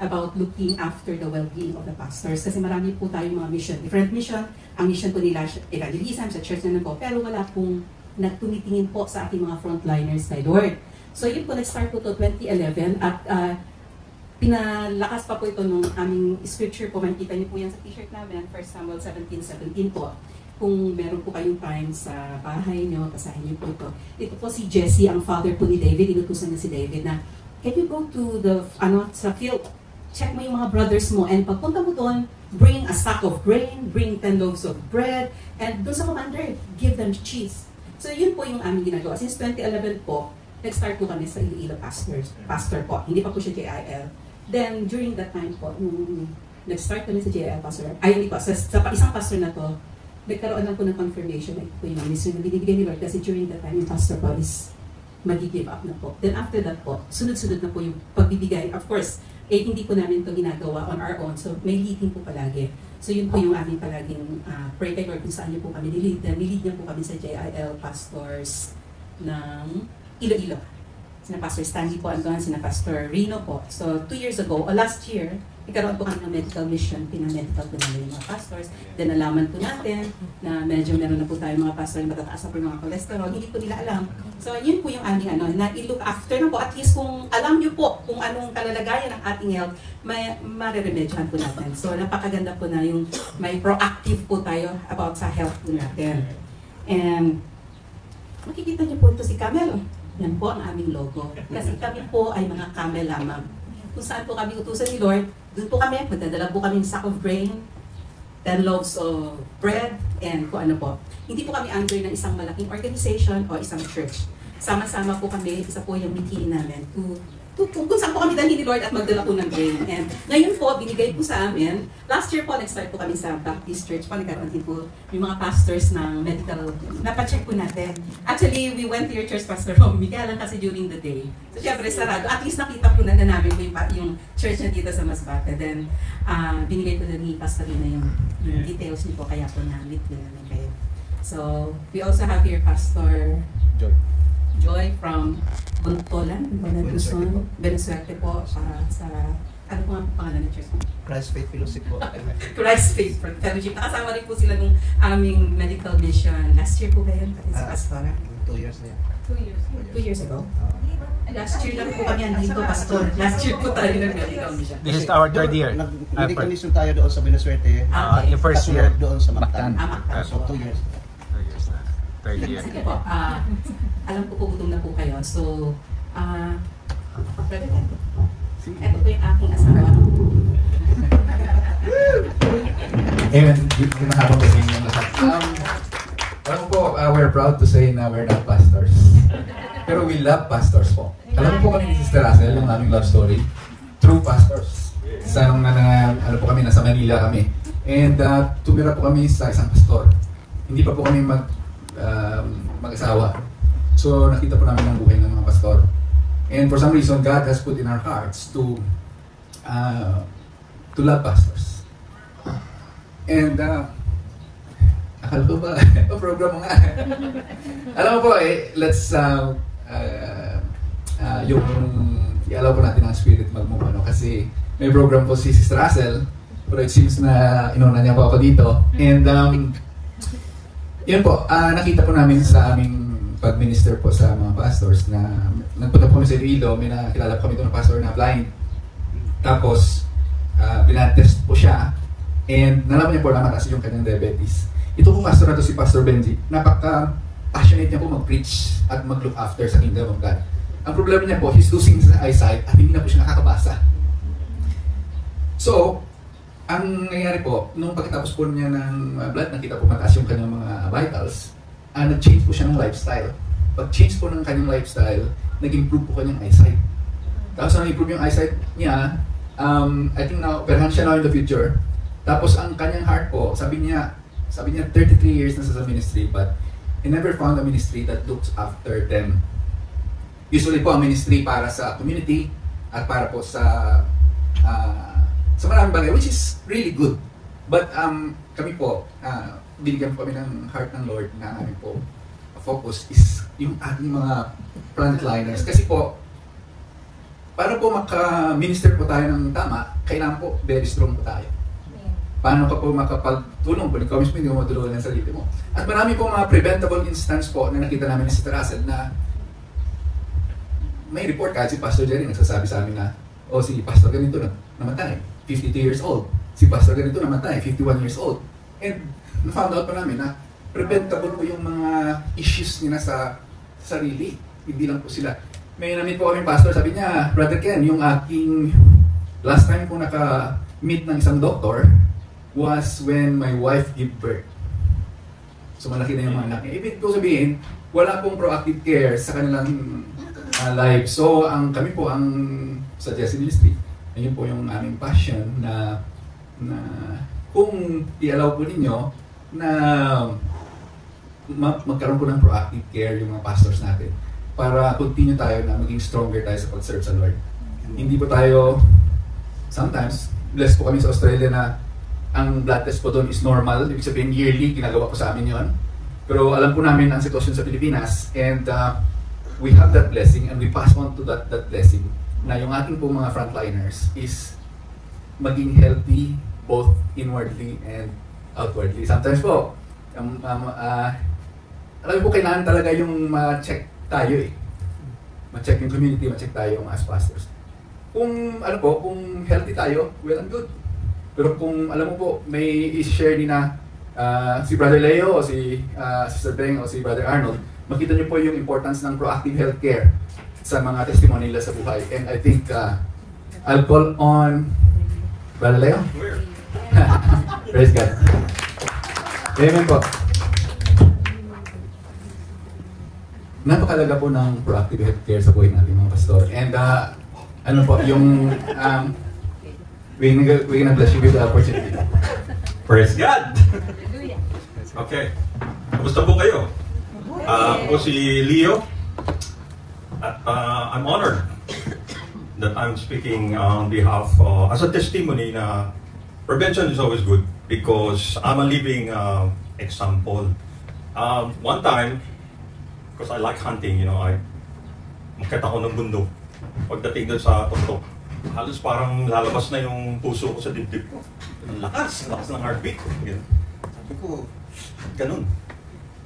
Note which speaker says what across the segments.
Speaker 1: about looking after the well-being of the pastors. Kasi marami po tayong mga mission, different mission. Ang mission po nila, evangelism sa church na po, pero wala pong nagtumitingin po sa ating mga frontliners kay Lord. So yun po, nag-start po to 2011 at pinalakas pa po ito nung aming scripture po. Makikita niyo po yan sa t-shirt namin, 1 Samuel 17:17 po. Kung meron po kayong time sa bahay niyo, basahin niyo po ito. Ito po si Jesse, ang father po ni David. Inutusan niya si David na, can you go to the, sa field, check mo yung mga brothers mo, and pagpunta mo doon, bring a sack of grain, bring 10 loaves of bread, and doon sa commander, give them cheese. So yun po yung aming ginagawa. Since 2011 po, nag-start po kami sa Iloilo pastor po. Hindi pa po siya JIL. Then, during that time po, nung nag-start kami sa JIL pastor, hindi po, sa isang pastor na to, nagkaroon lang po ng confirmation na ito po yung mission na binibigay ni Lord kasi during that time, yung pastor po is mag-give up na po. Then after that po, sunod-sunod na po yung pagbibigay. Of course, hindi po namin ito ginagawa on our own, so may leading po palagi. So yun po yung aming palaging pray kay Lord kung saan niyo po kami nilid. Nilid niya po kami sa JIL pastors ng Iloilo. Sina Pastor Stanley po andun, sina Pastor Rino po. So 2 years ago, last year, nagkaroon po kami ng medical mission, pinamedical po namin yung mga pastors. Then nalaman po natin na medyo meron na po tayo mga pastor na matataas na po yung mga cholesterol. Hindi po nila alam. So yun po yung aming na i-look after na po. At least kung alam niyo po kung anong kalalagayan ng ating health, mariremedyohan po natin. So napakaganda po na yung may proactive po tayo about sa health po natin. And makikita niyo po ito si Camel. Yan po ang aming logo. Kasi kami po ay mga camel lamang. Kung saan po kami utusan ni Lord, doon po kami, magdadala po kami ng sack of grain, 10 loaves of bread, and kung ano po. Hindi po kami under ng isang malaking organization o isang church. Sama-sama po kami, isa po yung mithiin namin kung saan po kami dalhin ni Lord at magdala po ng grain. And ngayon po, binigay po sa amin. Last year po, nag-start po kami sa Baptist Church po. Nagkaroon din po yung mga pastors ng medical. Napacheck po natin. Actually, we went to your church, Pastor Romy, kaya lang kasi during the day. So, syempre, sarado. At least nakita po na namin po yung church na dito sa Masbate. Then, binigay po na ni Pastor Rina yung details niyo po, kaya po na-meet po namin kayo. So, we also have here Pastor Joy from Buntolan, Venezuela po sa, ano po ang pangalan ng church?
Speaker 2: Christ Faith Fellowship po.
Speaker 1: Christ Faith Fellowship. Nakasama rin po sila nung aming medical mission. Last year po ba yun? Sa Pastora?
Speaker 2: 2 years na yan.
Speaker 1: 2 years ago? Last year lang po kami andito, Pastor. Last year po tayo ng medical mission.
Speaker 3: This is our third year.
Speaker 2: Medical mission tayo doon sa Venezuela.
Speaker 3: Yung first year.
Speaker 2: Doon sa Mactan. So 2 years.
Speaker 3: Third year.
Speaker 1: Sige po. Alam ko po gutom na po kayo. So, ito po yung aking asawa.
Speaker 4: Amen. Mahabang galing yung lahat. Alam mo po, we're proud to say na we're not pastors. Pero we love pastors po. Alam mo po kami ni Sister Russell, yung aming love story. True pastors. Ano po kami, nasa Manila kami. And tumira po kami sa isang pastor. Hindi pa po kami mag-asawa. So nakita po namin ang buhay ng mga pastor. And for some reason, God has put in our hearts to love pastors. And akala ko ba, program mo nga. Alam mo po, let's i-allow po natin ang spirit mag-move, kasi may program po si Sister Russell, pero it seems na inuna niya po ako dito. And yun po, nakita po namin sa aming pag-minister po sa mga pastors na nagpunta po kami sa Iloilo, may nakilala po kami doon ng pastor na blind. Tapos, binatest po siya and nalaman niya po na mataas yung kanyang diabetes. Ito po pastor na to si Pastor Benji, napaka-passionate niya po mag-preach at mag-look after sa kingdom of God. Ang problema niya po, he's losing his eyesight at hindi na po siya nakakabasa. So, ang nangyayari po, nung pagkatapos po niya ng blood, nakita po mataas yung kanyang mga vitals, nag-change po siya ng lifestyle. Pag-change po ng kanyang lifestyle, nag-improve po kanyang eyesight. Tapos nag-improve yung eyesight niya, I think now, perhan siya now in the future. Tapos ang kanyang heart po, sabi niya 33 years na sa ministry, but he never found a ministry that looks after them. Usually po ang ministry para sa community at para po sa maraming bagay, which is really good. But kami po, binigyan po kami ng heart ng Lord na aming po focus is yung ating mga frontliners. Kasi po, para po maka-minister po tayo ng tama, kailangan po very strong po tayo. Paano ka po makapagtulong po? Ikaw mismo hindi mo matulungan ng sarili mo. At marami po mga preventable instance po na nakita namin ni Sister Russell na may report kahit si Pastor Jerry nagsasabi sa amin na si Pastor ganito namatay, 52 years old. Si Pastor ganito namatay, 51 years old. And na-found out po namin na preventable po yung mga issues nila sa sarili. Hindi lang po sila. May namin po kami pastor, sabi niya, Brother Ken, yung aking last time po naka-meet ng isang doktor was when my wife gave birth. So malaki na yung mga anak niya. Ibig ko sabihin, wala pong proactive care sa kanilang life. So kami po ang sa Jesse Ministry, ayun po yung aming passion na kung i-allow po ninyo na magkaroon po ng proactive care yung mga pastors natin para continue tayo na maging stronger tayo sa pag-serve sa Lord. Hindi po tayo, sometimes, blessed po kami sa Australia na ang blood test po doon is normal. Ibig sabihin, yearly, ginagawa po sa amin yon. Pero alam po namin ang sitwasyon sa Pilipinas and we have that blessing and we pass on to that blessing na yung ating po mga frontliners is maging healthy both inwardly and outwardly. Sometimes po, alam mo po, kailangan talaga yung ma-check tayo eh. Ma-check yung community, ma-check tayo as pastors. Kung kung healthy tayo, well and good. Pero kung alam mo po, may i-share din na si Brother Leo o si Sister Beng o si Brother Arnold, makita niyo po yung importance ng proactive healthcare sa mga testimony nila sa buhay. And I think I'll call on Brother Leo. Praise God. Amen po. Napakalaga po ng proactive healthcare sa buhay natin mga pastor. And yung we're gonna bless you with the opportunity.
Speaker 5: Praise God! Okay. Kamusta po kayo? Ako si Leo. At I'm honored that I'm speaking on behalf as a testimony na prevention is always good because I'm a living example. One time, because I like hunting, makita ko ng bundok. Pagdating doon sa tuktok, halos parang lalabas na yung puso ko sa dibdib ko. Ang lakas ng heartbeat ko. Sabi ko, ganun.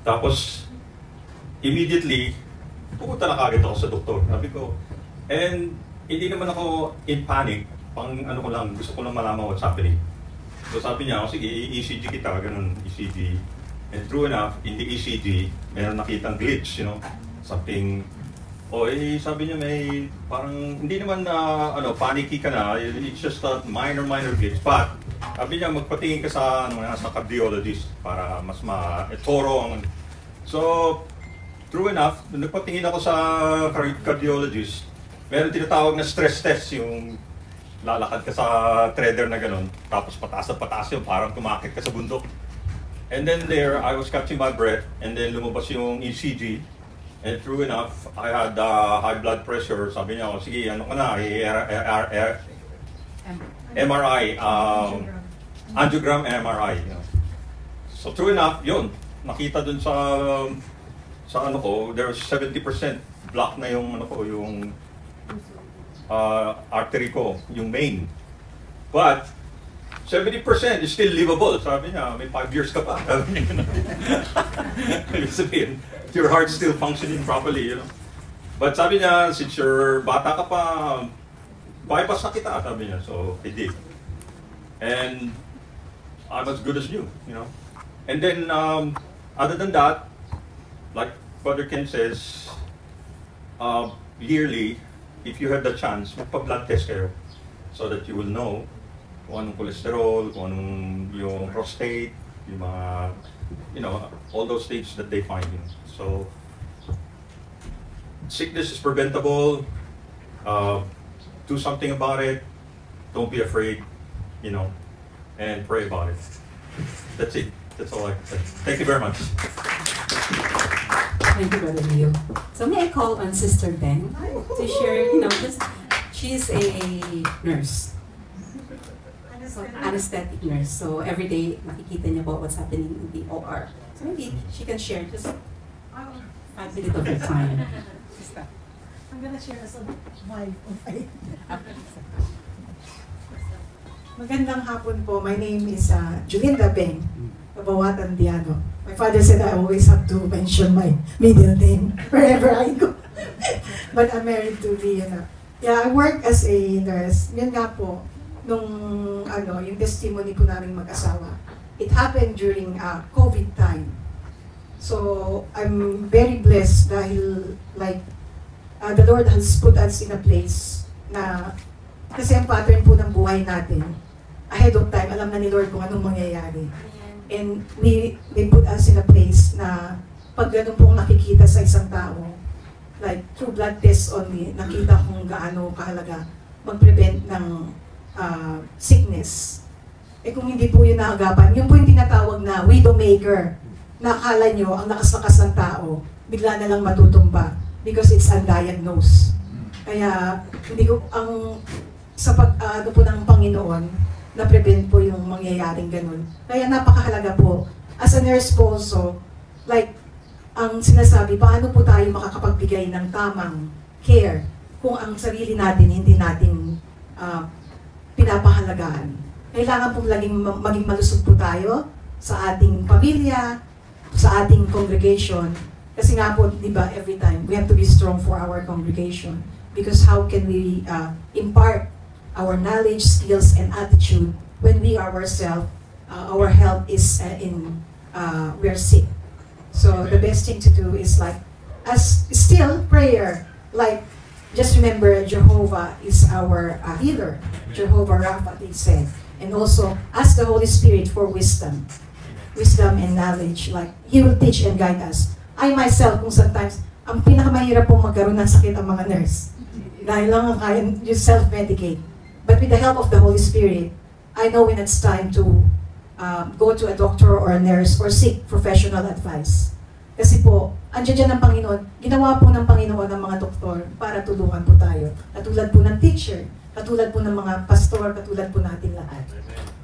Speaker 5: Tapos, immediately, pupunta na kagad ako sa doktor. Sabi ko, and hindi naman ako in panic. Gusto ko lang malaman what's happening. So sabi niya, sige, ECG kita, ganun, ECG. And true enough, in the ECG, meron nakitang glitch, something. Sabi niya may parang, hindi naman panicky ka na, it's just a minor glitch. But, sabi niya, magpatingin ka sa cardiologist para mas thorough ang. So, true enough, nung nagpatingin ako sa cardiologist, meron tinatawag na stress test, yung lalakad ka sa treader na gano'n, tapos pataas na pataas yung parang tumakit ka sa bundok. And then there, I was catching my breath, and then lumabas yung ECG. And true enough, I had high blood pressure. Sabi niya, sige, ano ka na, MRI, angiogram MRI. So true enough, yun, nakita dun sa there's 70% block na yung yung artery ko, yung main. But 70% is still livable. Sabi niya, may 5 years ka pa. Sabihin, your heart's still functioning properly, But sabi niya, since you're bata ka pa, bypass na kita, sabi niya. So, I did. And I'm as good as new, And then, other than that, like Father Ken says, yearly, if you have the chance, magpa-blood test kayo so that you will know kung anong cholesterol, kung anong yung prostate, yung mga, all those things that they find. So, sickness is preventable. Do something about it. Don't be afraid, and pray about it. That's it. That's all I can say. Thank you very much.
Speaker 1: Thank you, Brother Leo. So may I call on Sister Beng to share, she's a nurse. So, anesthetic nurse. So every day, makikita niya po what's happening in the OR. So maybe she can share just 5 minutes of her time.
Speaker 6: I'm gonna share as a wife of faith. Magandang hapon po. My name is Julinda Beng, Kabawatan Diano. My father said I always have to mention my middle name wherever I go. But I'm married to Liana. Yeah, I work as a nurse. Yan nga po, nung yung testimony po namin mag-asawa. It happened during COVID time. So, I'm very blessed dahil the Lord has put us in a place na kasi ang pattern po ng buhay natin, ahead of time, alam na ni Lord kung anong mangyayari. And they put us in a place na pag ganun pong nakikita sa isang tao, like through blood tests only, nakita kung gaano kahalaga mag-prevent ng sickness. Eh kung hindi po yun naagapan, yun po yung tinatawag na widowmaker. Nakala nyo, ang lakas-lakas ng tao, bigla na lang matutumba because it's undiagnosed. Kaya, hindi ko, sa ano po ng Panginoon, na-prevent po yung mangyayaring ganun. Kaya napakahalaga po. As a nurse po also, like, ang sinasabi, paano po tayo makakapagbigay ng tamang care kung ang sarili natin, hindi natin pinapahalagaan. Kailangan pong maging malusog po tayo sa ating pamilya, sa ating congregation. Kasi nga po, di ba, every time, we have to be strong for our congregation. Because how can we impart our knowledge, skills, and attitude when we ourselves, our health is we're sick. So the best thing to do is still prayer. Like, just remember Jehovah is our healer. Jehovah Rapha, they said. And also, ask the Holy Spirit for wisdom and knowledge. Like, He will teach and guide us. I myself, kung sometimes, ang pinakamahirap pong magkaroon ng sakit ang mga nurse. Dahil lang kaya you self-medicate. But with the help of the Holy Spirit, I know when it's time to go to a doctor or a nurse or seek professional advice. Kasi po, andiyan dyan ng Panginoon, ginawa po ng Panginoon ng mga doktor para tulungan po tayo. Katulad po ng teacher, katulad po ng mga pastor, katulad po natin lahat.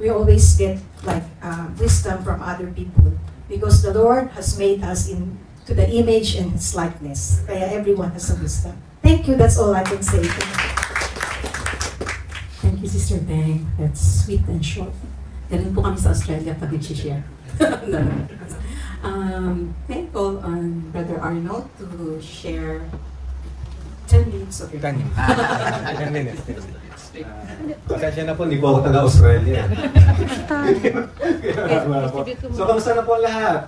Speaker 6: We always get wisdom from other people because the Lord has made us to the image and His likeness. Kaya everyone has a wisdom. Thank you, that's all I can say.
Speaker 1: Thank you, Sister Beng. That's sweet and short. Ganun po kami sa Australia pag nag-share. May I call on Brother Arnold to share 10 minutes of your time.
Speaker 3: 10 minutes.
Speaker 7: Pasensya na po, hindi po ako taga-Australia. So, kamusta na po lahat?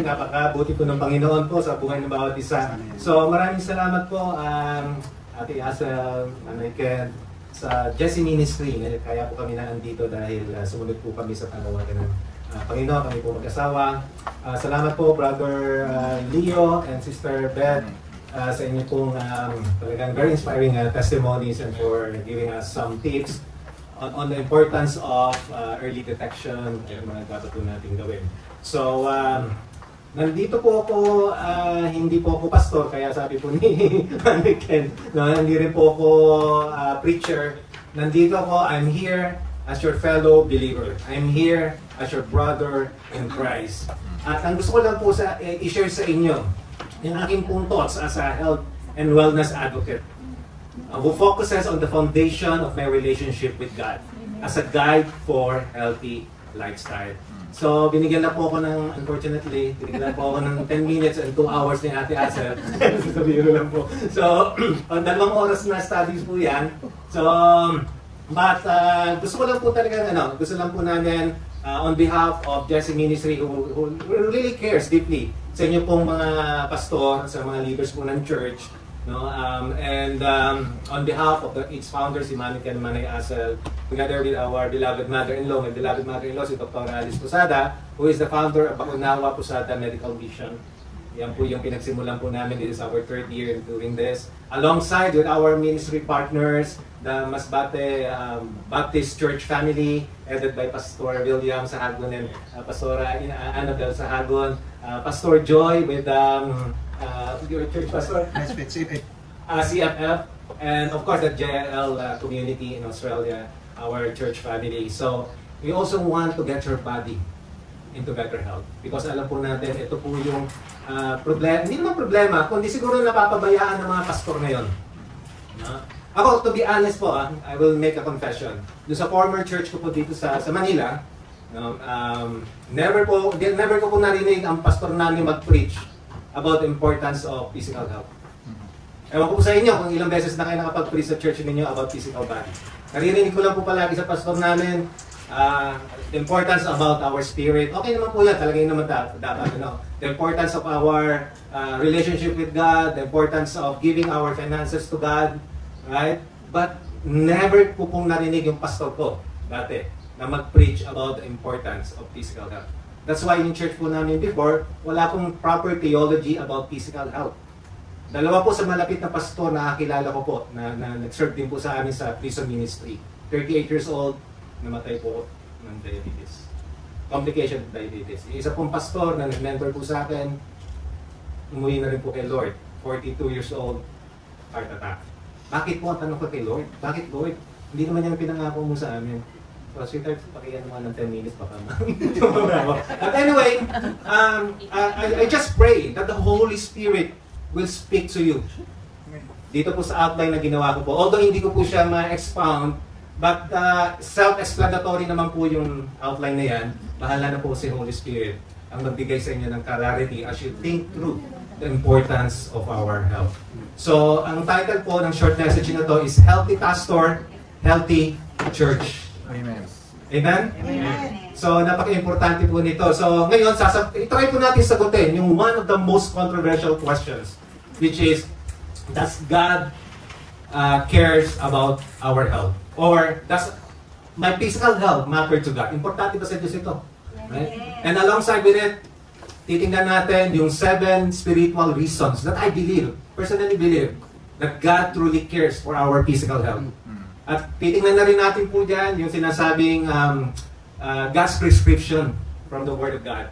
Speaker 7: Napakabuti po ng Panginoon po sa buhay ng bawat isa. So, maraming salamat po, Ate Asel, Nanay Ken, sa Jesse Ministry. Kaya po kami na andito dahil sumunod po kami sa panawagan ng Panginoon, kami po mag-asawa. Salamat po, Brother Leo and Sister Beth, sa inyo pong talagang very inspiring testimonies and for giving us some tips on the importance of early detection at mga dapat po natin gawin. So, nandito po ako, hindi po ako pastor, kaya sabi po ni Ken, no, hindi rin po ako preacher. Nandito ako, I'm here as your fellow believer. I'm here as your brother in Christ. At ang gusto ko lang po i-share sa inyo, yung aking pong thoughts as a health and wellness advocate who focuses on the foundation of my relationship with God as a guide for healthy lifestyle. So, binigyan na po ako unfortunately, binigyan na po ako ng 10 minutes and 2 hours ni Ate Asel. Sabihin lang po. So, 2 oras na studies po yan. So, but gusto ko lang po talaga, gusto lang po namin on behalf of Jesse Ministry who really cares deeply sa inyo pong mga pastor, sa mga leaders po ng church, no? And on behalf of its founder, si Manika and Manay Asel, together with our beloved mother-in-law, my beloved mother-in-law, si Dr. Alice Posada, who is the founder of Unawa Posada Medical Mission. Yan po yung pinagsimulan po namin. This is our 3rd year in doing this. Alongside with our ministry partners, the Masbate Baptist Church family, headed by Pastor William Sahagon and Pastora Annabel Sahagon, Pastor Joy with your church pastor, CFF, and of course the JLL community in Australia, our church family. So we also want to get your body into better health. Because alam po natin, ito po yung problema, hindi naman problema, kundi siguro napapabayaan ng mga pastor ngayon. Ako, to be honest po, I will make a confession. Doon sa former church ko po dito sa Manila, never ko po narinig ang pastor namin mag-preach about the importance of physical health. Ewan ko po sa inyo kung ilang beses na kayo nakapag-preach sa church ninyo about physical body. Naririnig ko lang po palagi sa pastor namin, the importance about our spirit. Okay naman po yan, talaga yun naman dapat. The importance of our relationship with God, the importance of giving our finances to God, right? But never po pong narinig yung pastor ko dati na mag-preach about the importance of physical health. That's why in church po namin before, wala pong proper theology about physical health. Dalawa po sa malapit na pastor na kakilala ko po, na nag-serve din po sa amin sa prison ministry. 38 years old, namatay po ng diabetes. Complication of diabetes. Isa pong pastor na nag-mentor po sa akin, umuwi na rin po kay Lord. 42 years old, heart attack. Bakit po ang tanong ko kay Lord? Bakit Lord? Hindi naman yan pinangako mo sa amin. So, sweetheart, pakiyan naman ng 10 minutes baka But anyway, I just pray that the Holy Spirit will speak to you. Dito po sa outline na ginawa ko po. Although hindi ko po siya ma-expound, but self-explanatory naman po yung outline na yan. Bahala na po si Holy Spirit ang magbigay sa inyo ng clarity as you think through the importance of our health. So, ang title po ng short message na to is Healthy Pastor, Healthy Church.
Speaker 3: Amen.
Speaker 7: Amen? So, napaka-importante po nito. So, ngayon, try po natin sagutin yung one of the most controversial questions, which is, does God cares about our health? Or does my physical health matter to God? Importante ba sa Diyos ito? Right? And alongside with it, titingnan natin yung 7 spiritual reasons that I personally believe, that God truly cares for our physical health. At titingnan na rin natin po dyan yung sinasabing God's prescription from the Word of God.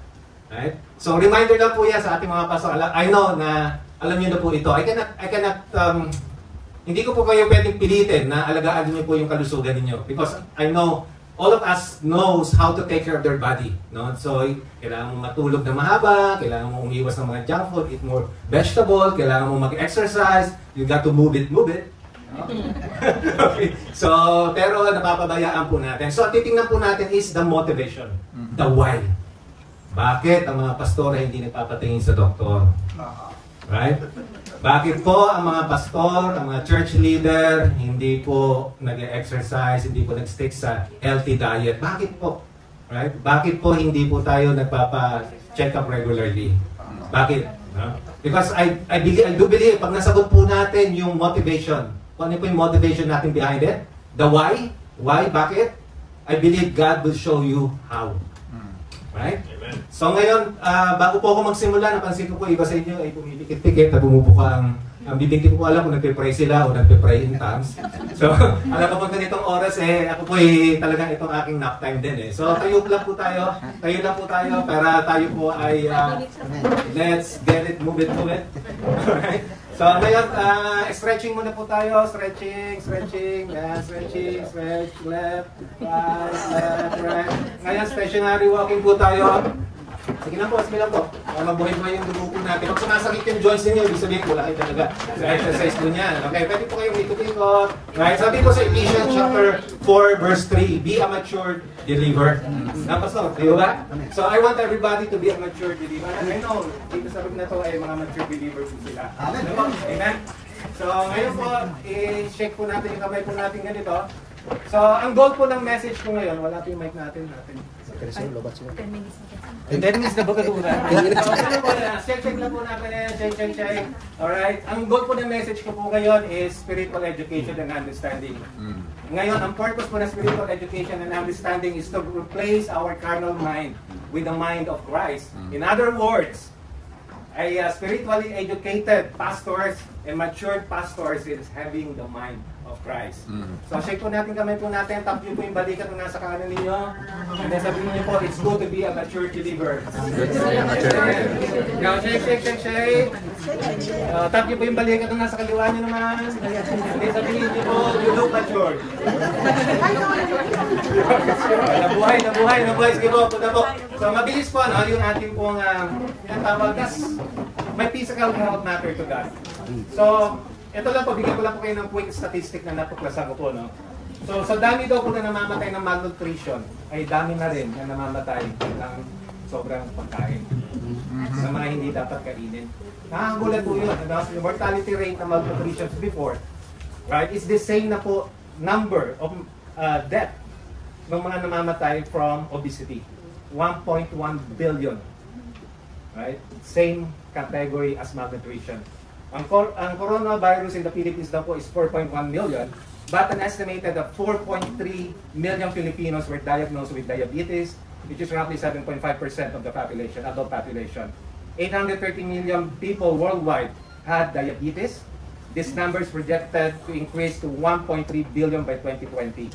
Speaker 7: Right? So reminder lang po yan sa ating mga pastor. I know na alam niyo na po ito. I cannot hindi ko po kayo pwedeng pilitin na alagaan niyo po yung kalusugan niyo. Because I know all of us knows how to take care of their body. No? So kailangan mo matulog na mahaba, kailangan mo umiwas ng mga junk food, eat more vegetable, kailangan mo mag-exercise, you got to move it. Okay. So, pero napapabayaan po natin. So, titingnan po natin is the motivation. The why. Bakit ang mga pastor ay hindi nagpapatingin sa doktor? Right? Bakit po ang mga pastor, ang mga church leader, hindi po nag-exercise, hindi po nag-stick sa healthy diet? Bakit po? Right? Bakit po hindi po tayo nagpapa-check up regularly? Bakit? Because I do believe, pag nasagot po natin yung motivation, kung ano po yung motivation natin behind it? The why? Why? Bakit? I believe God will show you how. Right? Amen. So ngayon, bago po ako magsimula, napansin ko po iba sa inyo ay pumipikit-pikit na bumubuka ang bibig ko alam kung nagpe-pray sila o nagpe-pray in tongues. So, alam ko pag ganitong oras ako po talagang itong aking nap time din So, tayo lang po tayo, para tayo po ay let's get it, move it. Alright? So, ngayon, stretching muna po tayo. Stretching, stretch, left, right. Ngayon, stationary walking po tayo. Sige na po, sige na po. Para mabuhay-buhay yung dugo po natin. Pag sumasakit yung joints ninyo, ibig sabihin wala kayo talaga sa exercise po niyan. Okay, pwede po kayong ikot-ikot. Right, sabi po sa Ephesians chapter 4, verse 3, be a mature believer. Napasok, di ba? So I want everybody to be a mature believer. I know, dito sa room na to ay mga mature believer po sila. Amen? So ngayon po, i-shake po natin yung kamay po natin ganito. So ang goal po ng message ko ngayon, wala po yung mic natin.
Speaker 2: 10 minutes.
Speaker 7: 10 minutes na ba kadura? Check lang po natin. Check. Alright. Ang goal po ng message ko po ngayon is spiritual education and understanding. Ngayon, ang purpose po ng spiritual education and understanding is to replace our carnal mind with the mind of Christ. In other words, spiritually educated pastors and matured pastors is having the mind of Christ. So, shake po natin kamay po natin. Tap niyo po yung balikat na nasa kanan ninyo. And then sabihin niyo po, it's good to be a mature believer. Now, shake. Tap niyo po yung balikat na nasa kaliwa niyo naman. And then sabihin niyo po, you look matured. Nabuhay. Sige po, punta po. So, mabilis po, no, yung ating pong tinatawag na may physical health matter to God. So, ito lang po, bigyan ko lang po kayo ng quick statistic na natuklasan ko po, no. So, sa dami daw po na namamatay ng malnutrition, ay dami na rin na namamatay ng sobrang pagkain. Sa mga hindi dapat kainin. Nakakagulat po yun. The mortality rate ng malnutrition before, right, is the same na po number of death ng mga namamatay from obesity. 1.1 billion. Right? Same category as malnutrition. Ang coronavirus in the Philippines daw po is 4.1 million, but an estimated of 4.3 million Filipinos were diagnosed with diabetes, which is roughly 7.5% of the population, adult population. 830 million people worldwide had diabetes. This number is projected to increase to 1.3 billion by 2020.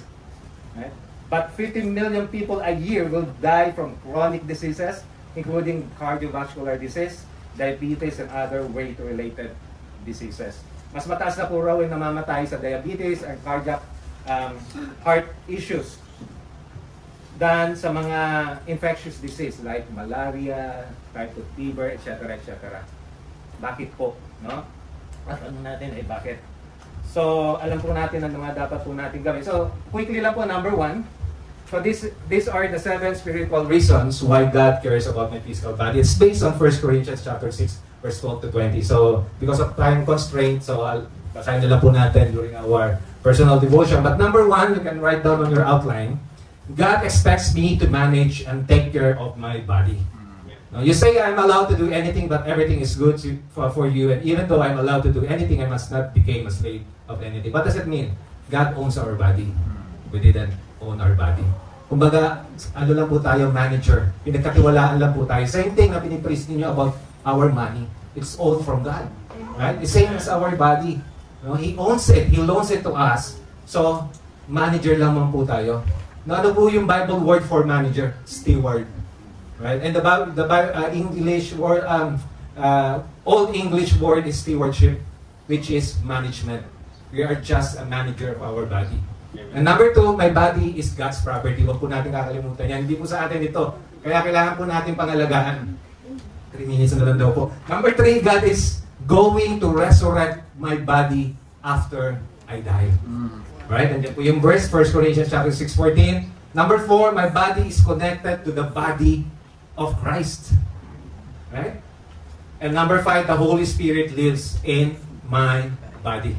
Speaker 7: Right? But 50 million people a year will die from chronic diseases, including cardiovascular disease, diabetes, and other weight-related diseases. Mas mataas na po raw yung namamatay sa diabetes and cardiac heart issues than sa mga infectious disease like malaria, typhoid fever, etc. etc. Bakit po? No? At ano natin ay bakit? So, alam po natin ang mga dapat po natin gawin. So, quickly lang po, number 1. So, these are the 7 spiritual reasons why God cares about my physical body. It's based on 1 Corinthians chapter 6, verse 12 to 20. So, because of time constraint, so basahin nila po natin during our personal devotion. But number 1, you can write down on your outline, God expects me to manage and take care of my body. Now, you say I'm allowed to do anything, but everything is good for you. And even though I'm allowed to do anything, I must not become a slave of anything. What does it mean? God owns our body. We didn't own our body. Kumbaga, ano lang po tayo, manager. Pinagkatiwalaan lang po tayo. Same thing na pinipraise ninyo about our money. It's all from God. Right? The same as our body. No? He owns it. He loans it to us. So, manager lang po tayo. Now, ano po yung Bible word for manager? Steward. Right? And the English word, Old English word is stewardship, which is management. We are just a manager of our body. And number 2, my body is God's property. Huwag po natin kakalimutan yan. Hindi po sa atin ito. Kaya kailangan po natin pangalagaan. 3 minutes na lang daw po. Number 3, God is going to resurrect my body after I die. Right? And yan po yung verse, 1 Corinthians chapter 6:14. Number 4, my body is connected to the body of Christ. Right? And number 5, the Holy Spirit lives in my body.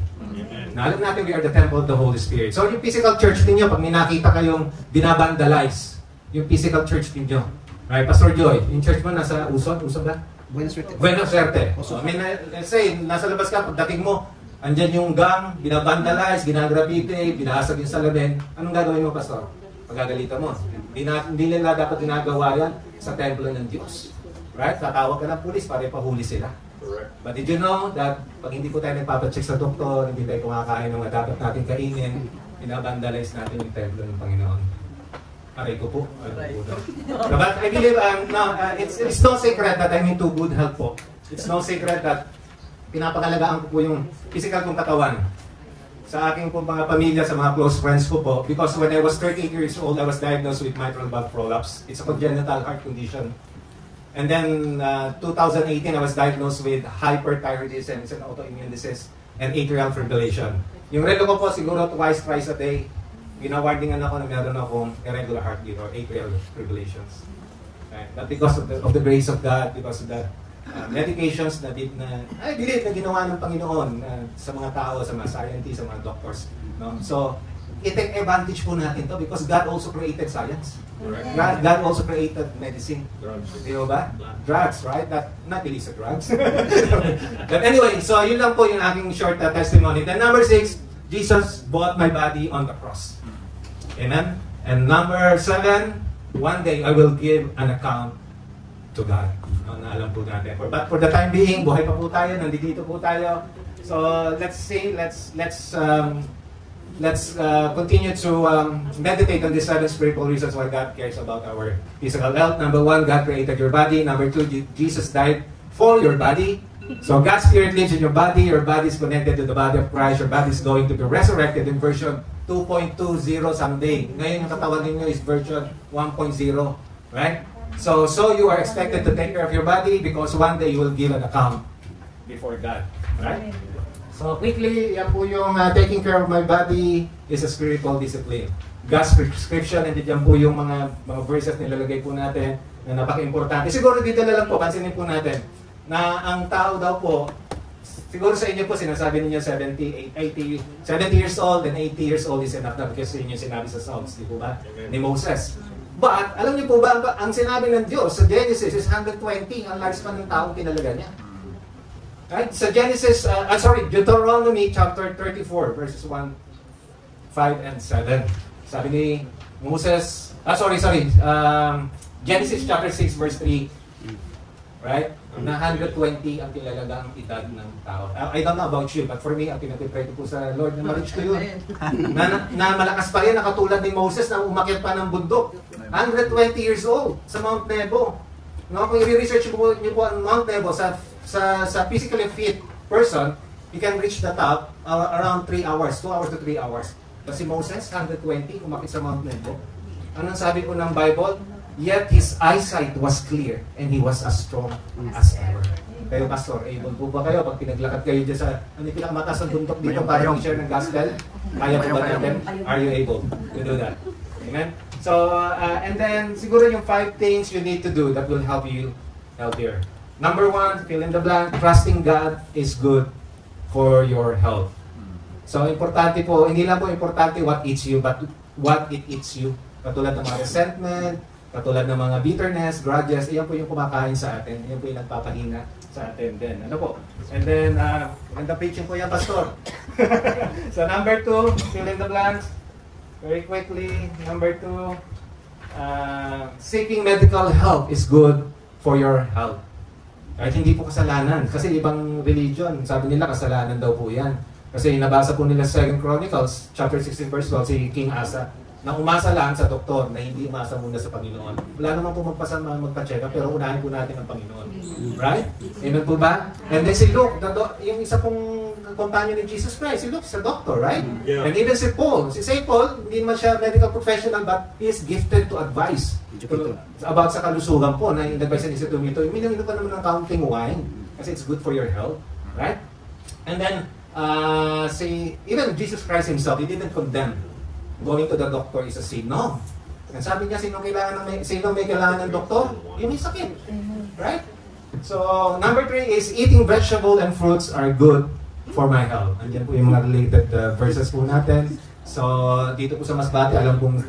Speaker 7: Na alam natin we are the temple of the Holy Spirit. So yung physical church ninyo, pag may nakita kayong binabandalize, yung physical church ninyo. Right, Pastor Joy, yung church mo nasa Usod ba?
Speaker 2: Buena Suerte.
Speaker 7: Buena Suerte. So, I mean, let's say, nasa labas ka, pagdating mo, andyan yung gang, binabandalize, ginagrafite, binasag yung salamin. Anong gagawin mo, Pastor? Pagagalitan mo. Hindi nila dapat ginagawa yan sa templo ng Diyos. Right? Tatawag ka ng pulis para ipahuli sila. But did you know that pag hindi po tayo nagpapacheck sa doktor, hindi tayo kumakain ng mga dapat natin kainin, binabandalize natin yung templo ng Panginoon. Aray ko po. But I believe, it's no secret that I'm into good health po. It's no secret that pinapakalagaan ko po yung physical kong katawan. Sa aking po mga pamilya, sa mga close friends ko po, because when I was 38 years old, I was diagnosed with mitral valve prolapse. It's a congenital heart condition. And then, 2018, I was diagnosed with hyperthyroidism. It's an autoimmune disease and atrial fibrillation. Yung relo ko po, siguro twice a day, ginawardingan ako na meron akong irregular heartbeat or atrial fibrillations. Right? But because of the grace of God, because of the medications na I believe na ginawa ng Panginoon sa mga tao, sa mga scientists, sa mga doctors. No? So, i-take advantage po natin to because God also created science. God also created medicine. Di ba? Drugs, right? Not illicit drugs. But anyway, so yun lang po yung aking short testimony. Then number 6, Jesus bought my body on the cross. Amen? And number 7, one day I will give an account to God. No, na alam po natin. But for the time being, buhay pa po tayo, nandito po tayo. So let's continue to meditate on these 7 spiritual reasons why God cares about our physical health. Number 1, God created your body. Number 2, Jesus died for your body. So God's Spirit lives in your body is connected to the body of Christ, your body is going to be resurrected in version 2.20 someday. Ngayon yung katawan ninyo is version 1.0, right? So you are expected to take care of your body because one day you will give an account before God, right? So quickly, yan po yung taking care of my body is a spiritual discipline. God's prescription, and yan po yung mga verses nilalagay po natin na napaka-importante. Siguro dito na lang po, pansinin po natin na ang tao daw po, siguro sa inyo po sinasabi ninyo 70 years old and 80 years old is enough na because yun yung sinabi sa Psalms, di po ba? Ni Moses. But, alam niyo po ba, ang sinabi ng Diyos sa Genesis is 120 ang lifespan ng taong pinalaga niya. Right? Sa Genesis, Deuteronomy chapter 34 verses 1, 5, and 7. Sabi ni Moses, Genesis chapter 6 verse 3, right? Na 120 ang kilalagang edad ng tao. I don't know about you, but for me, ang pinag-pray ko po sa Lord na ma-reach ko yun. na malakas pa rin, nakatulad ni Moses na umakyat pa ng bundok. 120 years old sa Mount Nebo. No, kung i-research niyo po ang Mount Nebo sa physically fit person, you can reach the top around 3 hours, 2 hours to 3 hours. Kasi Moses, 120, umakit sa Mount Nebo. Anong sabi po ng Bible? Yet his eyesight was clear and he was as strong as ever. Kayo, Pastor, able po ba kayo pag pinaglakad kayo dyan sa pinakamataas ng bundok dito para mag-share ng gospel? Kaya po ba natin? Are you able to do that? Amen? So, and then, siguro yung 5 things you need to do that will help you healthier. Number 1, fill in the blank, trusting God is good for your health. So, importante po, hindi lang po importante what eats you, but what it eats you. Katulad ng mga resentment, katulad ng mga bitterness, grudges, iyan po yung kumakain sa atin, iyan po yung nagpapahina sa atin din. Ano po? And then, maganda preaching po yan, Pastor. So, number 2, fill in the blanks. Very quickly, number 2, seeking medical help is good for your health. Kahit hindi po kasalanan. Kasi ibang religion, sabi nila kasalanan daw po yan. Kasi nabasa po nila sa 2 Chronicles, chapter 16, verse 12, si King Asa, na umasa lang sa doktor, na hindi umasa muna sa Panginoon. Wala naman po magpa-check up, pero unahin po natin ang Panginoon. Right? Amen po ba? And then si Luke, yung isa pong companion ni Jesus Christ, si Luke is a doctor, right? Yeah. And even si Paul, si St. Paul, hindi man siya medical professional, but he is gifted to advise about sa kalusugan po, na in-advise niya si Tumito, minum ka naman ng counting wine, kasi it's good for your health, right? And then, even Jesus Christ himself, he didn't condemn going to the doctor is a sin. No. And sabi niya, sino may kailangan ng doktor? Yung may sakit. Right? So, number 3 is eating vegetable and fruits are good for my health. Andiyan po yung mga related verses po natin. So, dito po sa Masbate, alam kong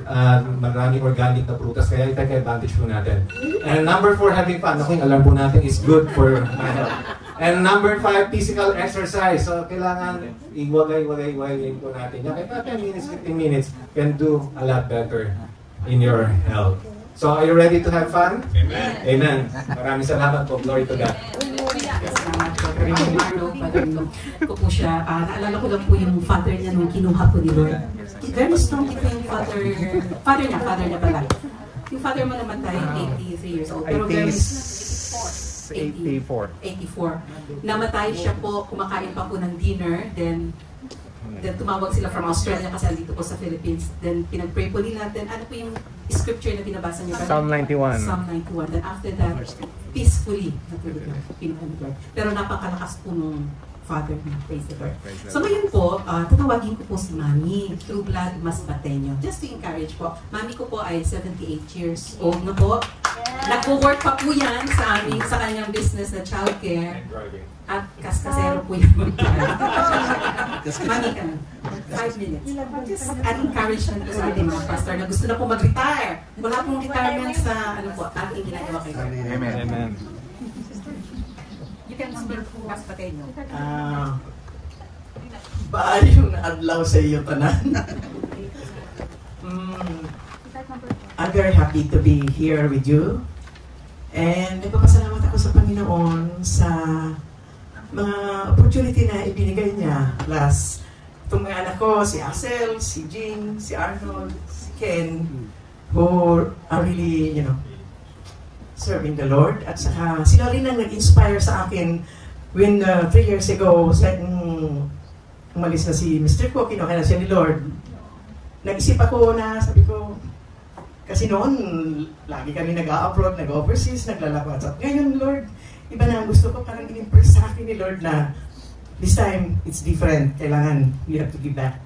Speaker 7: maraming organic na prutas, kaya take advantage po natin. And number 4, having fun. Ako yung alam po natin is good for my health. And number 5, physical exercise. So, kailangan iwagay po natin. Kaya 10 minutes, 15 minutes can do a lot better in your health. So, are you ready to have fun? Amen. Amen. Maraming salamat po. Glory to God.
Speaker 1: Ko po siya, naalala ko lang po yung father niya nung kinuha po ni Lord. Very strong po yung father niya pala. Yung father mo namatay, 83 years old. Pero very 84. Namatay siya po, kumakain pa po ng dinner, then tumawag sila from Australia kasi andito po sa Philippines. Then pinag-pray po nila. Then ano po yung scripture na binabasa niyo?
Speaker 2: Psalm 91.
Speaker 1: Psalm 91. Then after that, peacefully natulog na pinuha ni Lord. Pero napakalakas po nung father niya. Praise the Lord. So ngayon po, tatawagin ko po si Mami, True Blood Masbateño. Just to encourage po. Mami ko po ay 78 years old na po. Nag-work pa po yan sa kanyang business na childcare. At kaskasero po yung Mami ka na. 5 minutes. Just an encouragement po sa ating mga pastor na gusto na po mag-retire. Wala pong retirement sa ating ginagawa kayo.
Speaker 3: Amen. Amen.
Speaker 1: You can speak Masbateño.
Speaker 8: Baayong adlaw sa iyo tanan. I'm very happy to be here with you. And nagpapasalamat ako sa Panginoon sa mga opportunity na ibinigay niya. Plus, itong mga anak ko, si Axel, si Jean, si Arnold, si Ken, who are really, serving the Lord. At saka, sila rin ang nag-inspire sa akin when 3 years ago, umalis na si Mr. Ko, kinuha na siya ni Lord, nag-isip ako na, sabi ko, kasi noon, lagi kami nag-a-upload, nag-overseas, naglalabas. At ngayon, Lord, iba na ang gusto ko, parang in-impress sa akin ni Lord na this time, it's different. Kailangan, you have to give back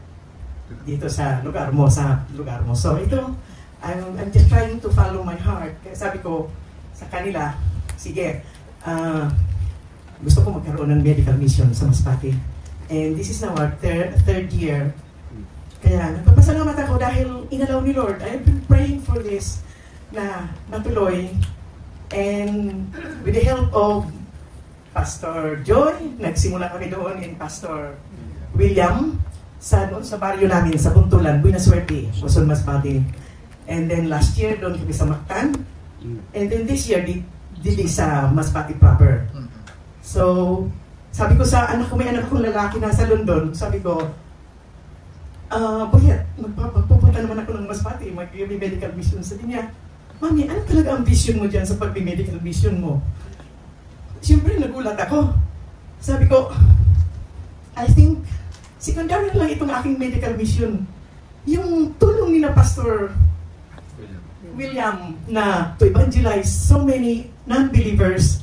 Speaker 8: dito sa lugar mo, So ito, I'm just trying to follow my heart. Kaya sabi ko sa kanila, sige, gusto ko magkaroon ng medical mission sa Masbate. And this is now our third year. Kaya nagpapasalamat ako dahil inalaw ni Lord. I've been praying for this na matuloy. And with the help of Pastor Joy, nagsimula kami doon in Pastor William sa baryo namin sa Buntulan, Buenas Suerte, Quezon Masbate. And then last year doon kami sa Mactan. And then this year dito sa Masbate proper. So sabi ko sa anak ko, may anak kong lalaki nasa London, sabi ko, Boyet, magpupunta naman ako ng Masbate, mag-medical mission. Sabi niya, Mami, ano talaga ang vision mo dyan sa pag-medical mission mo? Siyempre, nagulat ako. Sabi ko, I think, secondary lang itong aking medical mission. Yung tulong ni na Pastor William na to evangelize so many non-believers,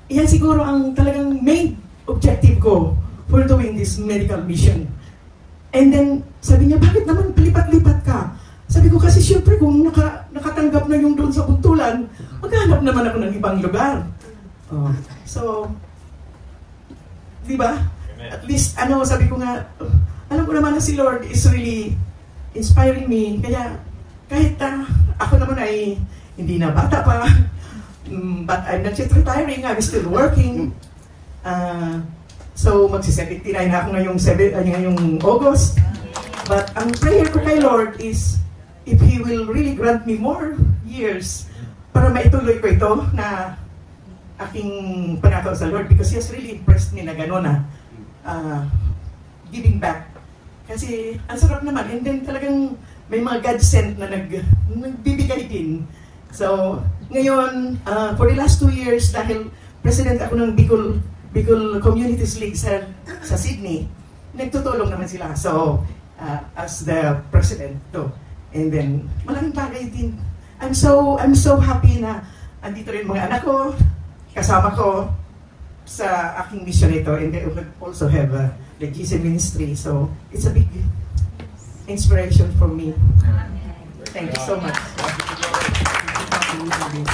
Speaker 8: yan siguro ang talagang main objective ko for doing this medical mission. And then, sabi niya, bakit naman palipat-lipat ka? Sabi ko, kasi syempre kung nakatanggap na yung doon sa Buntulan, maghanap naman ako ng ibang lugar. So, di ba? At least, sabi ko nga, alam ko naman na si Lord is really inspiring me. Kaya, kahit ako naman ay hindi na bata pa, but I'm not yet retiring, I'm still working. So, magsi-79 na ako ngayong August. But ang prayer ko kay Lord is, if He will really grant me more years para maituloy ko ito na aking panataw sa Lord, because He has really impressed me na gano'n na giving back. Kasi ang sarap naman, and then talagang may mga God sent na nagbibigay din. So, ngayon, for the last 2 years, dahil president ako ng Bicol Communities League sa Sydney, nagtutulong naman sila. So, as the president too. And then, malaking bagay din. I'm so happy na andito rin mga anak ko, kasama ko sa aking mission ito. And they also have the GC ministry. So, it's a big inspiration for me. Thank you so much.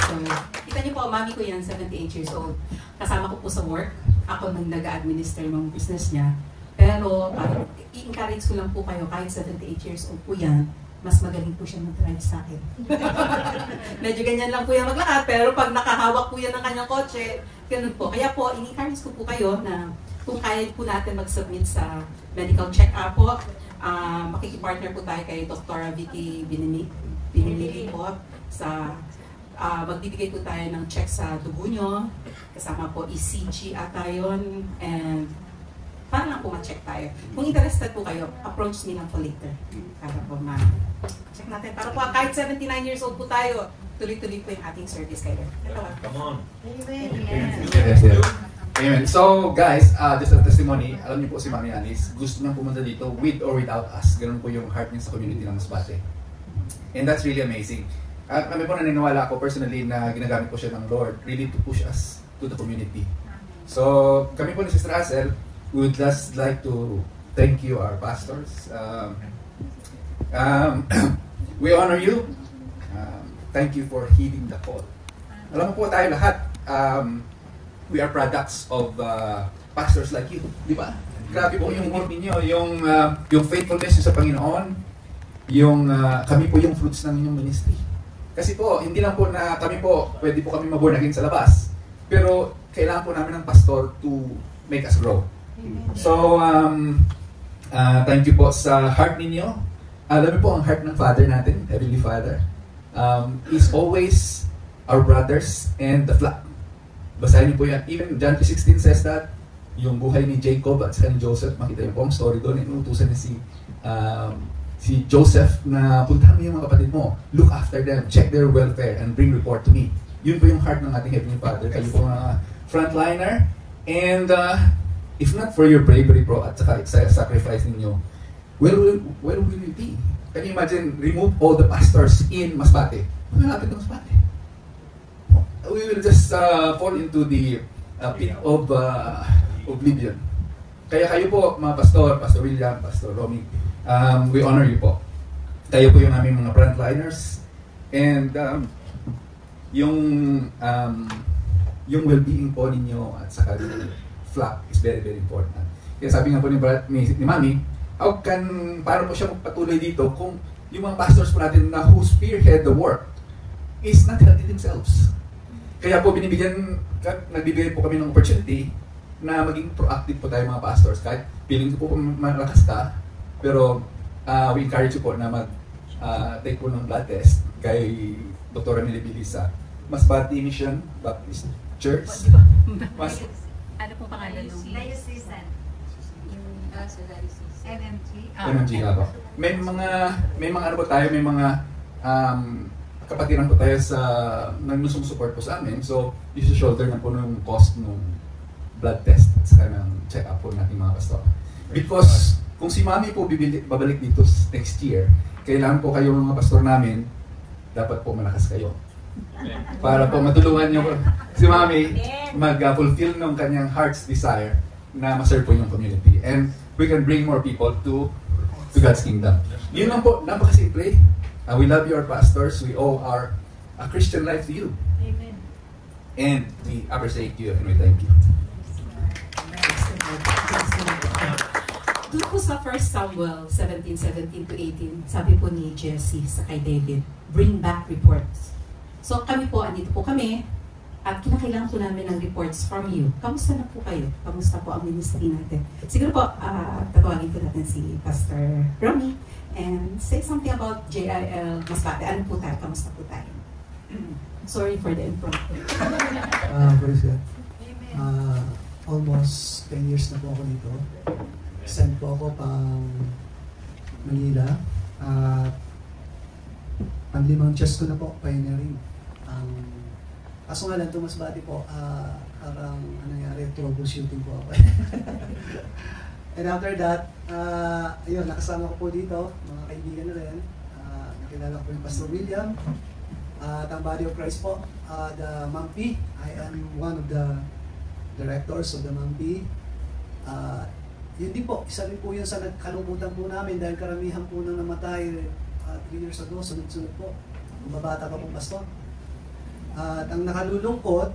Speaker 1: So, kita niyo po, mami ko yan, 78 years old. Kasama ko po sa work. Ako nang nag-administer ng business niya. Pero, i-encourage ko lang po kayo, kahit 78 years old po yan, mas magaling po siya mag-drive sa akin. Medyo ganyan lang po yan maglakad, pero pag nakahawak po yan ng kanyang kotse, ganun po. Kaya po, in-encourage ko po kayo na kung kaya po natin mag-submit sa medical check-up po, makikipartner po tayo kay Dr. Vicky Binimili po sa magbibigay po tayo ng check sa dugo nyo, kasama po ECG ata yun, and para lang po ma-check tayo. Kung interested po kayo, approach me lang po later. Para po ma-check natin. Para po kahit 79 years old po tayo, tuloy-tuloy po yung ating service kayo.
Speaker 5: Come on.
Speaker 4: Amen. Amen. So guys, just a testimony, alam niyo po si Mami Alice, gusto niyang pumunta dito with or without us. Ganun po yung heart niya sa community ng Masbate. And that's really amazing. At kami po naniniwala ako personally na ginagamit po siya ng Lord really to push us to the community. So kami po ni Sister Russell, we would just like to thank you, our pastors. We honor you. Thank you for heeding the call. Alam mo po tayo lahat, we are products of pastors like you, di ba? Grabe po yung work ninyo, yung faithfulness sa Panginoon, kami po yung fruits ng inyong ministry. Kasi po, hindi lang po na kami po, pwede po kami maborn again sa labas, pero kailangan po namin ng pastor to make us grow. So, thank you po sa heart ninyo. Alam niyo po ang heart ng Father natin, Heavenly Father, is always our brothers and the flock. Basahin niyo po yan. Even John 3:16 says that, yung buhay ni Jacob at ni Joseph, makita niyo po ang story doon, inutusan niya si Joseph na puntahan mo yung mga kapatid mo, look after them, check their welfare, and bring report to me. Yun po yung heart ng ating Heavenly Father. Kayo po mga frontliner, And if not for your bravery bro at saka sacrifice ninyo, where will we be? Can you imagine, remove all the pastors in Masbate? What will happen to Masbate? We will just fall into the pit of oblivion. Kaya kayo po, mga pastor, Pastor William, Pastor Romy, we honor you po. Kayo po yung aming mga frontliners. And yung well-being po ninyo at saka yung flock is very, very important. Kaya sabi nga po ni Mami, paano po siya magpatuloy dito kung yung mga pastors po natin na who spearhead the work is not healthy themselves. Kaya po nagbibigay po kami ng opportunity na maging proactive po tayo mga pastors. Kahit feeling ko po malakas ka, pero we encourage you po na take po ng blood test kay Dr. Emily Bilisa, Masbate Mission Baptist Church.
Speaker 9: Ano pong pangalan nung?
Speaker 10: Diocesan.
Speaker 4: MMG nga po. May mga ano po tayo, may mga kapatiran po tayo sa nagsusumusupport po sa amin. So, shoulder na po ng cost ng blood test at saka ng check-up po natin mga pastor. Because kung si Mami po babalik dito next year, kailangan po kayo mga pastor namin, dapat po malakas kayo. Para po matulungan nyo si Mami mag-fulfill ng kanyang heart's desire na ma-serve po yung community. And we can bring more people to God's kingdom. Yun lang po, napakasimple. We love you, our pastors. We owe our Christian life to you.
Speaker 10: Amen.
Speaker 4: And we appreciate you and we thank you.
Speaker 1: Doon po sa 1 Samuel 17:17 to 18, sabi po ni Jesse sa kay David, bring back reports. So kami po, andito po kami, at kinakailangan po namin ng reports from you. Kamusta na po kayo? Kamusta po ang ministry natin? Siguro po, tatawagin po natin si Pastor Romy and say something about JIL Masbate. Ano po tayo? Kamusta po tayo? Sorry for the impromptu.
Speaker 2: Praise God. Almost 10 years na po ako dito. Send po ako pang Manila. Ang 5 chest ko na po, pioneering. Kaso nga lang, Masbate po, parang nangyari, troubleshooting po ako. And after that, ayun, nakasama ko po dito, mga kaibigan na rin. Nakilala ko po yung Pastor William. At ang Body of Christ po, the MAMPI. I am one of the directors of the MAMPI. Yun din po, isa rin po yun sa nagkalungkutan po namin dahil karamihan po nang namatay 3 years ago, sunod-sunod po. Mabata pa pong pastor. At ang nakalulungkot,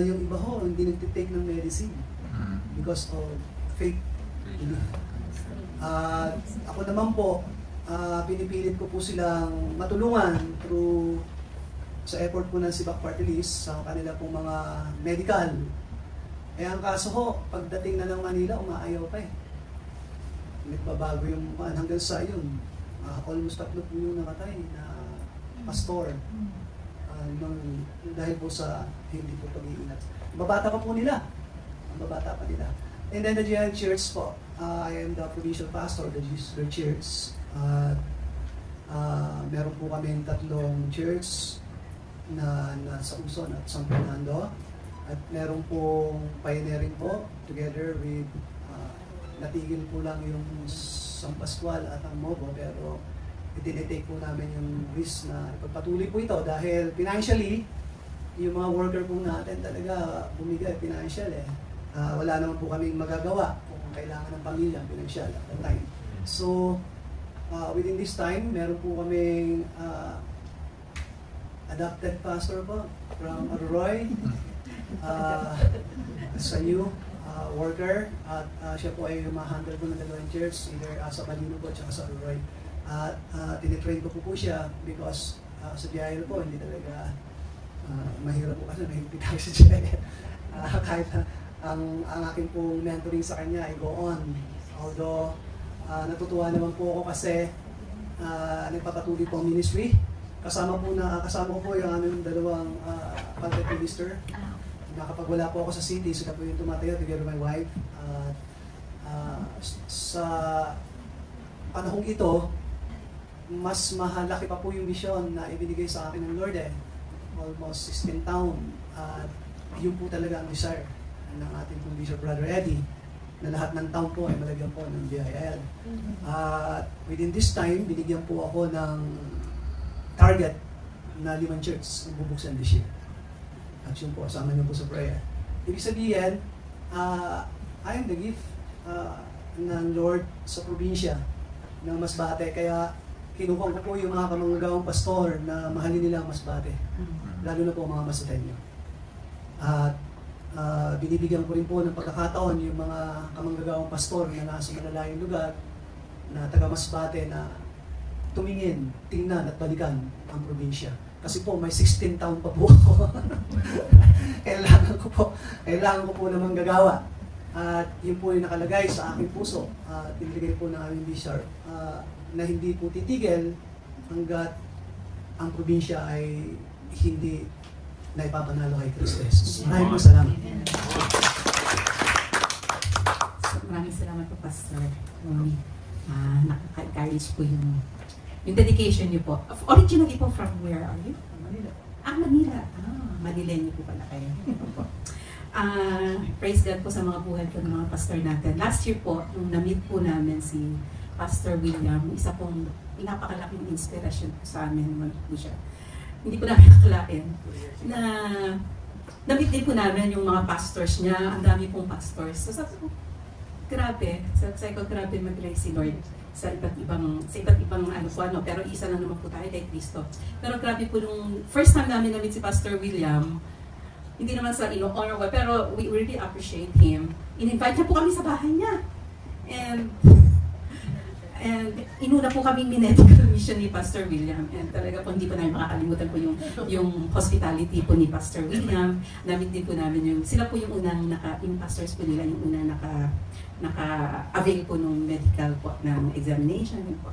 Speaker 2: yung iba ho, hindi nagtitake ng medicine because of fake. Ako naman po, pinipilit ko po silang matulungan through sa effort po ng Sibak Party List sa kanila pong mga medical. Ang kaso ho, pagdating na ng Manila, umaayaw pa eh. Nagbabago yung hanggang sa yun. Almost 3 po yung namatay na pastor. Dahil po sa hindi po pag-iingat. Babata pa po nila. Ang babata pa nila. And then the GIL Church po, I am the provincial pastor of the GIL Church. Meron po kami 3 church na nasa Uson at San Fernando. At meron pong pioneering po together with natigil po lang yung San Pascual at ang Mogo, pero itinitake po namin yung risk na ipagpatuloy po ito dahil financially, yung mga worker po natin talaga bumigay financial eh. Wala naman po kaming magagawa kung kailangan ng pamilya, financial at that time. So, within this time, meron po kaming adopted pastor po from Arroy, sa new worker, at siya po ay ma-handle po ng 2 church, either sa Palino po at sa Arroy. At tinitrain ko po siya because sa GIL po, hindi talaga mahirap po kasi mahigpit tayo sa GIL. Kahit ang aking pong mentoring sa kanya ay go on. Although, natutuwa naman po ako kasi nagpapatuloy po ang ministry. Kasama ko po yung aming 2 content minister. Kapag wala po ako sa city, sila po yung tumatayo together with my wife. Sa panahong ito, mas mahalaki pa po yung vision na ibinigay sa akin ng Lord eh. Almost 16 taon. yun po talaga ang desire ng ating pong Bishop Brother Eddie, na lahat ng town po ay malagyan po ng BIL. Within this time, binigyan po ako ng target na 5 church ang bubuksan this year. At yun po, asama niyo po sa prayer. Ibig sabihin, I am the gift ng Lord sa probinsya ng Masbate. Kaya kinukuha ko po yung mga kamanggagawang pastor na mahalin nila ang Masbate. Lalo na po mga Masateño. At binibigyan ko rin po ng pagkakataon yung mga kamanggagawang pastor na nasa malalayong lugar na taga Masbate na tumingin, tingnan at balikan ang probinsya. Kasi po may 16 taon pa po ako. kailangan ko po namang gagawa. At yun po yung nakalagay sa aking puso. Tinilagay po ng aming bishop na hindi po titigil hanggat ang probinsya ay hindi na ipapanalo kay Kristo Jesus. Maraming salamat.
Speaker 1: So, maraming salamat po, Pastor Ronnie. Nakaka-encourage po yung dedication niyo po. Originally po, from where are you? Manila. Manila. Manileño po pala kayo. Praise God po sa mga buhay po ng mga pastor natin. Last year po, nung na-meet po namin si Pastor William, isa pong napakalaking inspiration po sa amin naman po siya. Hindi po namin nakalain na na-meet din po namin yung mga pastors niya, ang dami pong pastors. So sabi ko, grabe, sabi ko, grabe mag-relay si Lord sa iba't ibang ano, pero isa lang naman po tayo kay Kristo. Pero grabe po nung first time namin na-meet si Pastor William, hindi naman sa honor, pero we really appreciate him. In-invite niya po kami sa bahay niya. And inuna po kami medical mission ni Pastor William. And talaga po hindi po namin makakalimutan po yung hospitality po ni Pastor William. Namit din po namin sila po yung unang yung pastors po nila yung unang naka-avail po ng medical po ng examination po.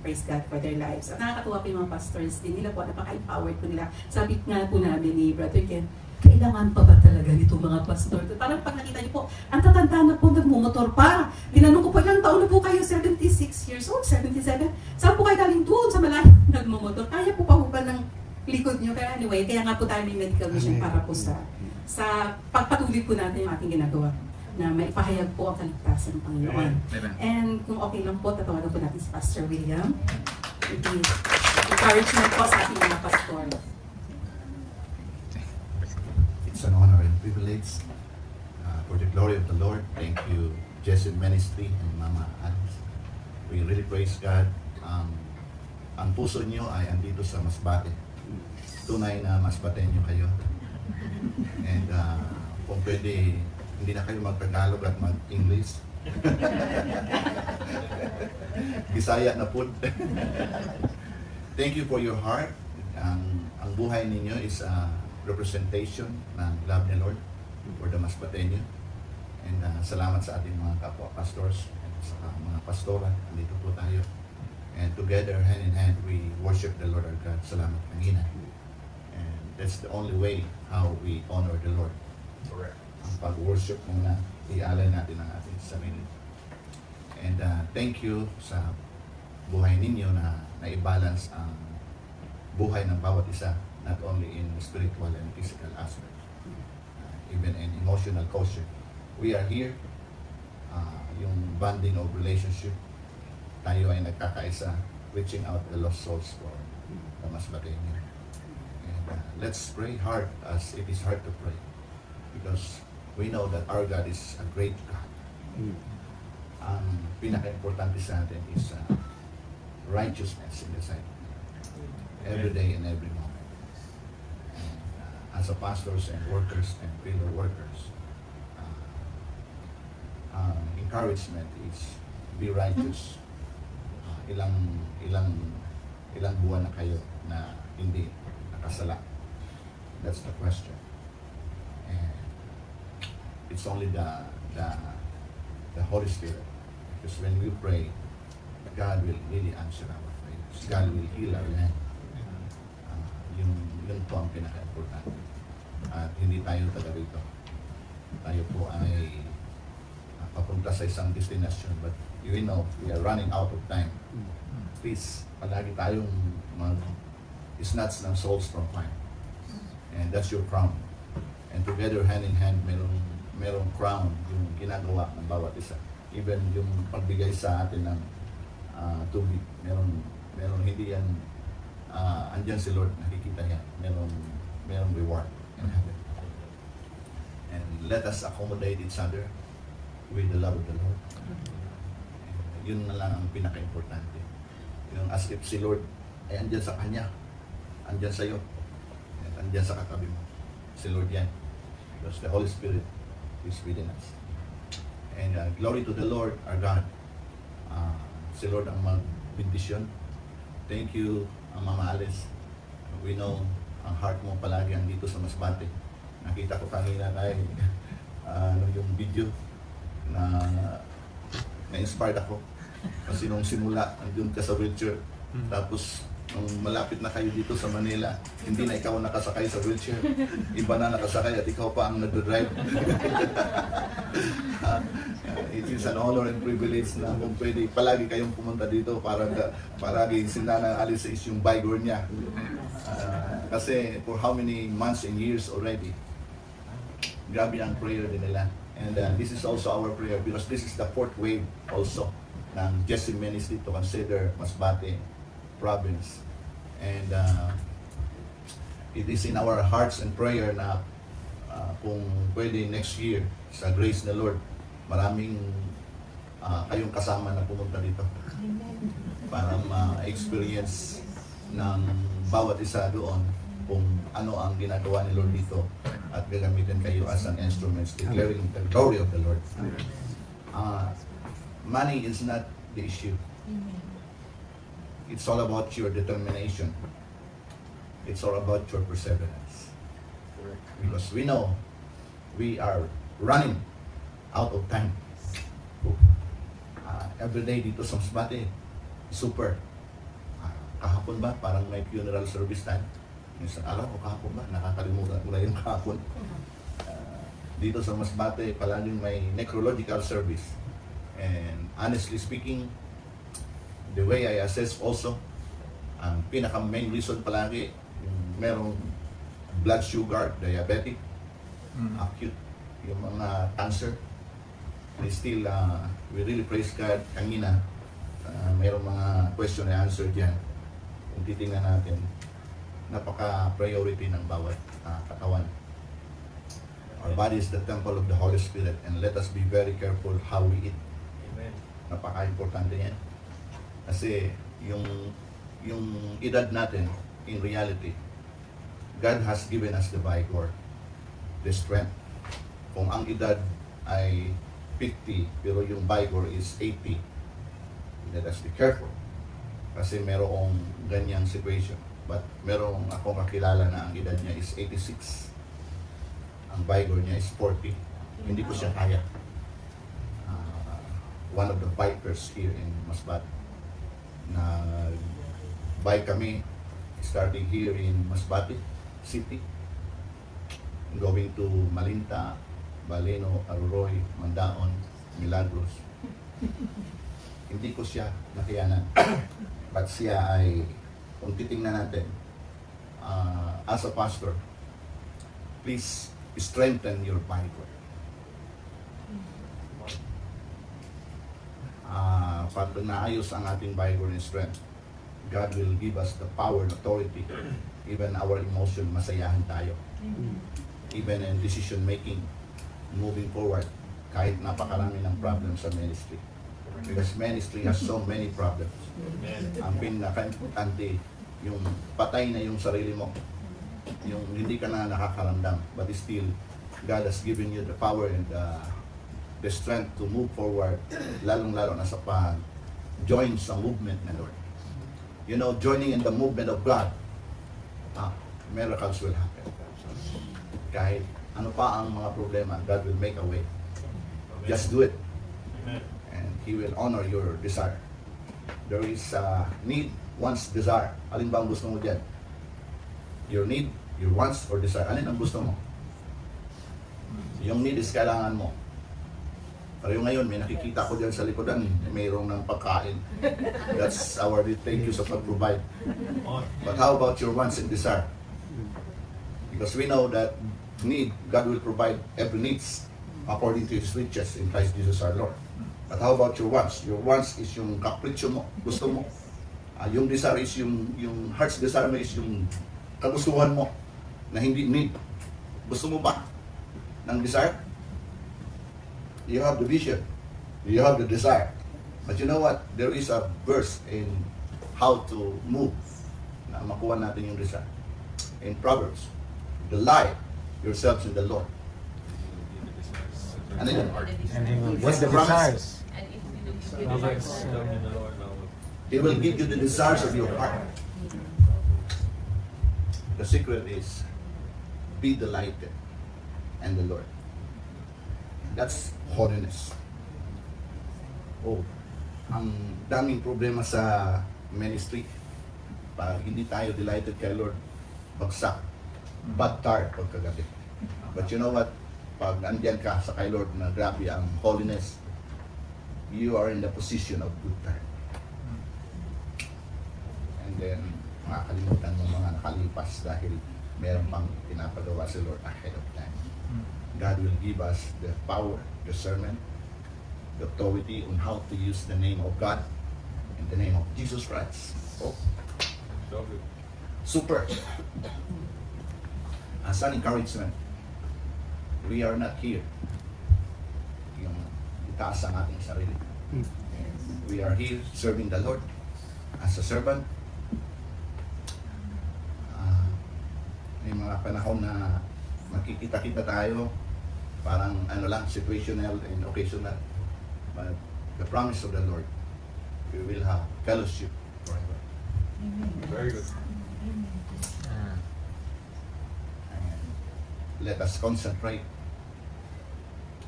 Speaker 1: Praise God for their lives. At nakakatuwa po yung mga pastors din nila po, napaka-empowered po nila. Sabi nga po namin ni Brother Ken, kailangan pa ba talaga nito mga pastor? Parang pag nakita niyo po, ang tatanda na po, nagmumotor pa. Tinanong ko po, ilang taon na po kayo? 76 years old, 77? Saan po kayo galing doon sa malayo nagmumotor? Kaya po pa ba ng likod niyo? Kaya anyway, kaya nga po tayo may medical mission para po sa pagpatuloy po natin yung ating ginagawa na maipahayag po ang kaligtasan ng Panginoon. And kung okay lang po, tatawagan po natin si Pastor William. Encouragement po sa ating mga pastor.
Speaker 10: It's an honor and privilege for the glory of the Lord. Thank you, Jesuit Ministry and Mama Alice. We really praise God. Ang puso niyo ay andito sa Masbate. Tunay na Masbateño kayo. And kung pwede, hindi na kayo mag-Tagalog at mag-English. Bisaya na po. Thank you for your heart. Ang buhay ninyo is representation ng love ni Lord for the Masbateño. And salamat sa ating mga kapwa pastors and sa mga pastora. Andito po tayo. And together, hand in hand, we worship the Lord our God. Salamat, Panginoon. And that's the only way how we honor the Lord.
Speaker 5: Correct.
Speaker 10: Ang pag-worship muna, ialay natin ang ating sarili. And thank you sa buhay ninyo na naibalance ang buhay ng bawat isa, not only in spiritual and physical aspect, even in emotional quotient. We are here, yung bonding of relationship, tayo ay nagkakaisa, reaching out the lost souls for the Masbateño. And let's pray hard as it is hard to pray, because we know that our God is a great God. Ang pinaka-importante sa atin is righteousness in the sight of God, every day and every moment. As a pastors and workers and fellow workers, encouragement is be righteous. Ilang buwan na kayo na hindi nakasala? That's the question. And it's only the Holy Spirit. Because when we pray, God will really answer our prayers. God will heal our land. Yun po ang pinaka-importante. At hindi tayo taga rito. Tayo po ay papunta sa isang destination, but you know, we are running out of time. Please, palagi tayong snatch ng souls from fire. And that's your crown. And together, hand in hand, merong crown yung ginagawa ng bawat isa. Even yung pagbigay sa atin ng tubig, meron hindi yan, andyan si Lord, nakikita yan, merong reward in heaven. And let us accommodate each other with the love of the Lord. And yun na lang ang pinaka-importante. Yung as if si Lord ay andyan sa Kanya, andyan sa iyo, at andyan sa katabi mo. Si Lord yan. Because the Holy Spirit is within us. And glory to the Lord, our God. Si Lord ang mag-bendisyon. Thank you, Mama Alice. We know ang heart mo palagi andito sa Masbate. Nakita ko kanina kay yung video na na-inspired ako. Kasi nung simula, andun ka sa wheelchair. Tapos, nung malapit na kayo dito sa Manila, hindi na ikaw nakasakay sa wheelchair. Iba na nakasakay at ikaw pa ang nagdadrive. It is an honor and privilege na kung pwede palagi kayong pumunta dito para palagi si Nana Alice is yung bygone niya. Kasi for how many months and years already, grabe ang prayer din nila. And this is also our prayer because this is the fourth wave also ng Jesse Ministry to consider Masbate province. And it is in our hearts and prayer na kung pwede next year sa grace ng Lord, maraming kayong kasama na pumunta dito para ma-experience ng bawat isa doon kung ano ang ginagawa ni Lord dito at gagamitin kayo as an instrument declaring the glory of the Lord. Money is not the issue. It's all about your determination. It's all about your perseverance. Because we know we are running out of time. Every day dito sa Masbate, super. Kahapon ba? Parang may funeral service time. Isang araw o kahapon ba? Nakakalimutan ko na yung kahapon. Dito sa Masbate, palaging may necrological service. And honestly speaking, the way I assess also, ang pinaka-main reason palagi, yung merong blood sugar, diabetic, acute, yung mga cancer. We still, we really praise God. Kanina, mayroong mga question and answer dyan. Kung titingnan natin, napaka-priority ng bawat katawan. Our body is the temple of the Holy Spirit and let us be very careful how we eat. Amen. Napaka-importante yan. Kasi yung edad natin, in reality, God has given us the vigor, the strength. Kung ang edad ay 50, pero yung vigor is 80, let us be careful. Kasi merong ganyang situation. But merong akong kakilala na ang edad niya is 86. Ang vigor niya is 40. Hindi ko siya kaya. One of the bikers here in Masbate. Na bike kami starting here in Masbate City. Going to Malinta, Baleno, Aruroy, Mandaon, Milagros. Hindi ko siya nakayanan. But siya ay, kung titingnan natin, as a pastor, please strengthen your vigor. Pag naayos ang ating vigor and strength, God will give us the power and authority. Even our emotion, masayahan tayo. Even in decision making, moving forward, kahit napakarami ng problems sa ministry. Because ministry has so many problems. Ang pinaka-importante, yung patay na yung sarili mo, yung hindi ka na nakakaramdam, but still, God has given you the power and the strength to move forward, lalong-lalo na sa pag-join sa movement na Lord. You know, joining in the movement of God, miracles will happen. Kahit ano pa ang mga problema, God will make a way. Just do it. And He will honor your desire. There is need, wants, desire. Alin ba ang gusto mo dyan? Your need, your wants, or desire. Alin ang gusto mo? Yung need is kailangan mo. Pero ngayon, may nakikita ko dyan sa likodan, mayroong ng pagkain. That's our thank you sa pag-provide. But how about your wants and desire? Because we know that God will provide every needs according to His riches in Christ Jesus our Lord. But how about your wants? Your wants is yung kapritsyo mo, gusto mo. Yung desire is yung heart's desire mo is yung kagustuhan mo na hindi need. Gusto mo ba ng desire? You have the vision. You have the desire. But you know what? There is a verse in how to move na makuha natin yung desire. In Proverbs, delight yourselves in the Lord. Ano yun? What's the promise? He will give you the desires of your heart. The secret is be delighted in the Lord. That's holiness. Oh, ang daming problema sa ministry. Pag hindi tayo delighted kay Lord, bagsak, bad tar pagkagabi. But you know what? Pag andyan ka sa kay Lord na grabe ang holiness, you are in the position of good time. And then, makakalimutan mo mga nakalipas dahil meron pang pinapagawa si Lord ahead of time. God will give us the power, discernment, the authority on how to use the name of God in the name of Jesus Christ. Oh. Super. As an encouragement, we are not here yung itaas ang ating sarili. We are here serving the Lord as a servant. May mga panahon na makikita-kita tayo, parang ano lang, situational and occasional. But the promise of the Lord, we will have fellowship forever.
Speaker 5: Very good.
Speaker 10: And let us concentrate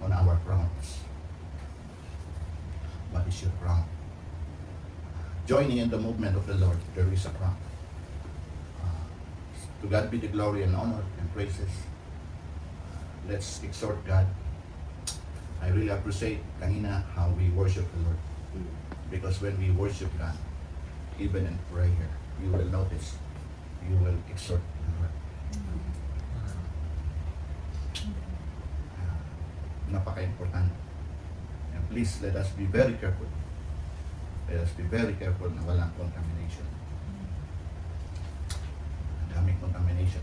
Speaker 10: on our crowns. What is your crown? Joining in the movement of the Lord, there is a crown. To God be the glory and honor and praises. Let's exhort God. I really appreciate kanina how we worship the Lord. Because when we worship God, even in prayer, you will notice, you will exhort the Lord. Napaka-important. And please, let us be very careful. Let us be very careful na walang contamination. Daming contamination.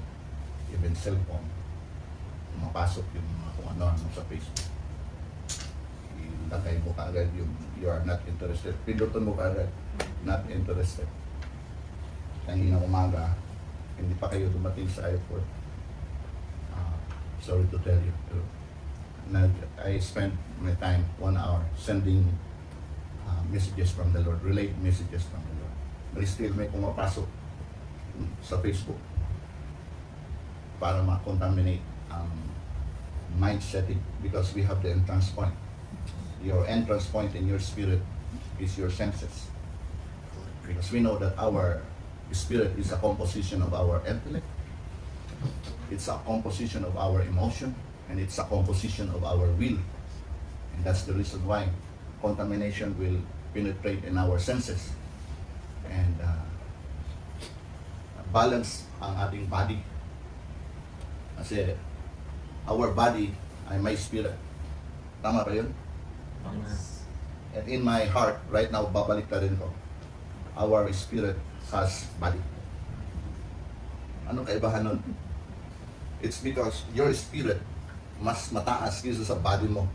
Speaker 10: Even cellphone. Mapasok yung mga kung ano sa Facebook. Ilagay mo kaagad yung you are not interested. Pindutin mo kaagad. Not interested. Kanina umaga, hindi pa kayo dumating sa airport. Sorry to tell you. I spent my time 1 hour sending messages from the Lord, relayed messages from the Lord. But still may pumapasok sa Facebook para ma-contaminate ang mindset because we have the entrance point. Your entrance point in your spirit is your senses. Because we know that our spirit is a composition of our intellect, it's a composition of our emotion, and it's a composition of our will. And that's the reason why contamination will penetrate in our senses. And balance ang ating body. Kasi our body ay may spirit. Tama ba yun? And in my heart, right now, babalik na rin ko. Our spirit has body. Anong kaibahan nun? It's because your spirit mas mataas kaysa sa body mo.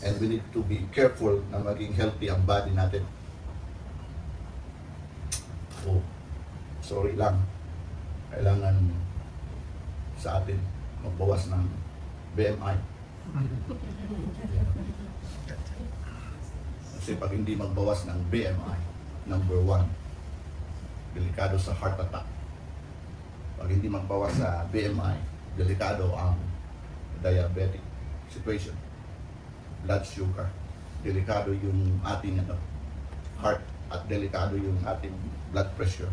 Speaker 10: And we need to be careful na maging healthy ang body natin. Oh, sorry lang. Kailangan sa atin magbawas ng BMI. Kasi pag hindi magbawas ng BMI, number 1, delikado sa heart attack. Pag hindi magbawas sa BMI, delikado ang diabetic situation. Blood sugar. Delikado yung ating heart at delikado yung ating blood pressure.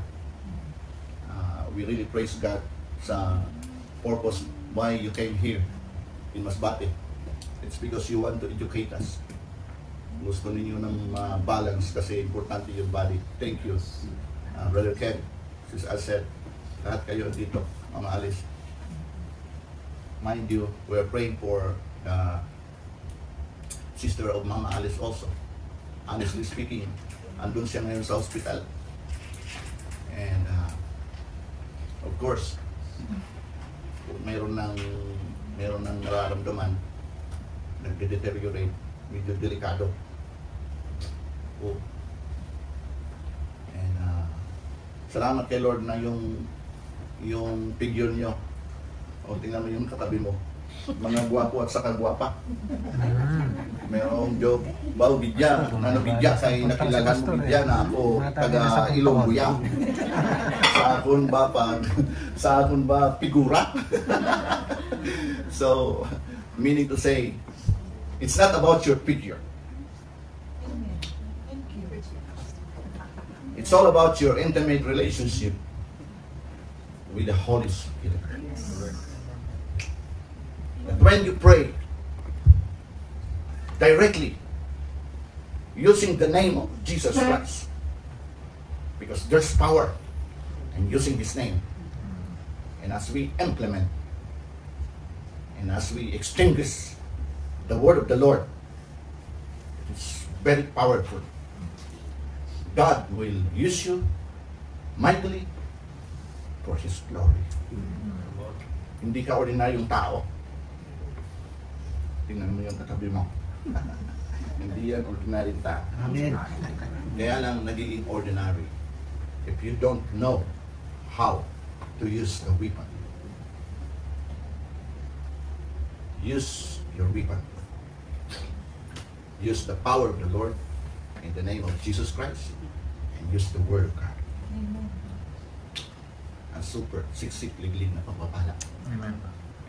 Speaker 10: We really praise God sa purpose why you came here in Masbate. It's because you want to educate us. Gusto ninyo ng balance kasi importante yung body. Thank you, Brother Ken. As I said, lahat kayo dito, Mama Alice. mind you, we're praying for the sister of Mama Alice also. Honestly speaking, andun siya ngayon sa hospital. And of course, kung meron ng nararamdaman, nagde-deteriorate, medyo delikado. Oh. And salamat kay Lord na yung figure nyo. O tingnan mo yung katabi mo. Mga guwapo at saka guwapa. Merong joke, bao bidya, bidya kay nakilagan mo bidya na ako taga Ilongguya. Sa akon ba figura? So, meaning to say, it's not about your figure. It's all about your intimate relationship with the Holy Spirit. That when you pray directly using the name of Jesus Christ, because there's power in using His name, and as we implement and as we extinguish the word of the Lord, it's very powerful. God will use you mightily for His glory. Hindi ka ordinaryong tao. Tingnan mo yung katabi mo. Hindi yan ordinary tao.
Speaker 2: Amen.
Speaker 10: Kaya lang nagiging ordinary if you don't know how to use the weapon. Use your weapon. Use the power of the Lord in the name of Jesus Christ, and use the Word of God.
Speaker 9: Amen.
Speaker 10: Ang super siksik liglig na pagpapala.
Speaker 3: Amen.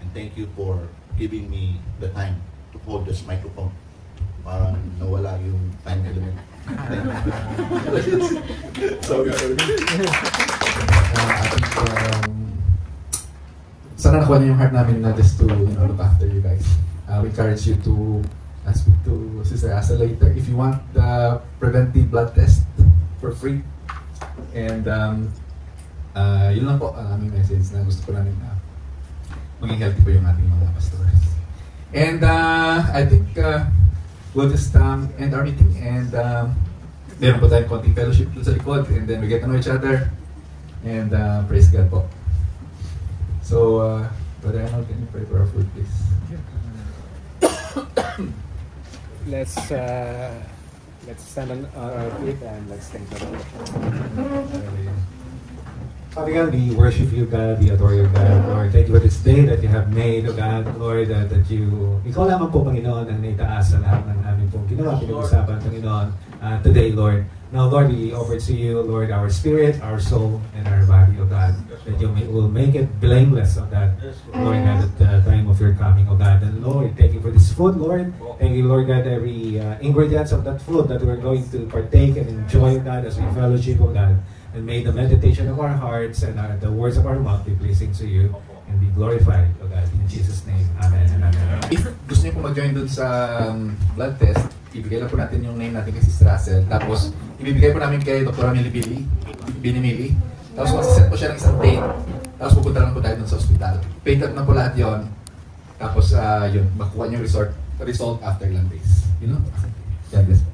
Speaker 10: And thank you for giving me the time to hold this microphone. Parang nawala yung time element. Sorry.
Speaker 4: I think sana nakuha niyo yung heart namin na just to look after you guys. We encourage you to speak to Sister Asa later if you want the preventive blood test for free. And yun lang po ang aming message na gusto ko namin maging healthy po yung ating mga pastors. And I think we'll just end our meeting, and meron po tayong konting fellowship sa likod, and then we get to know each other, and praise God po. So, Brother Arnold, can you pray for our food, please?
Speaker 7: Let's stand on our feet and let's thank the Lord. Father God, we worship you, God, we adore you, God. Lord, thank you for this day that you have made, oh God, Lord, that ikaw lamang po, Panginoon, ang naitaas sa lahat ng aming pong ginawa, pinag-usapan, Panginoon, today, Lord. Now, Lord, we offer to you, Lord, our spirit, our soul, and our body, oh God, that you will make it blameless, oh God, Lord, at the time of your coming, oh God. And Lord, thank you for this food, Lord. Thank you, Lord God, every ingredients of that food that we're going to partake and enjoy, oh God, as we fellowship, oh God. And may the meditation of our hearts and the words of our mouth be pleasing to you and be glorified, O God, in Jesus' name. Amen and amen.
Speaker 4: If gusto niyo po mag-join dun sa blood test, ibigay lang po natin yung name natin kay Sister Russell. Tapos, ibibigay po namin kay Dr. Amili Binimili. Tapos, masasend po siya ng isang date. Tapos, pupunta lang po tayo dun sa hospital. Paid up na po lahat yun. Tapos, yun, makuha niyo yung result after ilang days. You know? God bless po.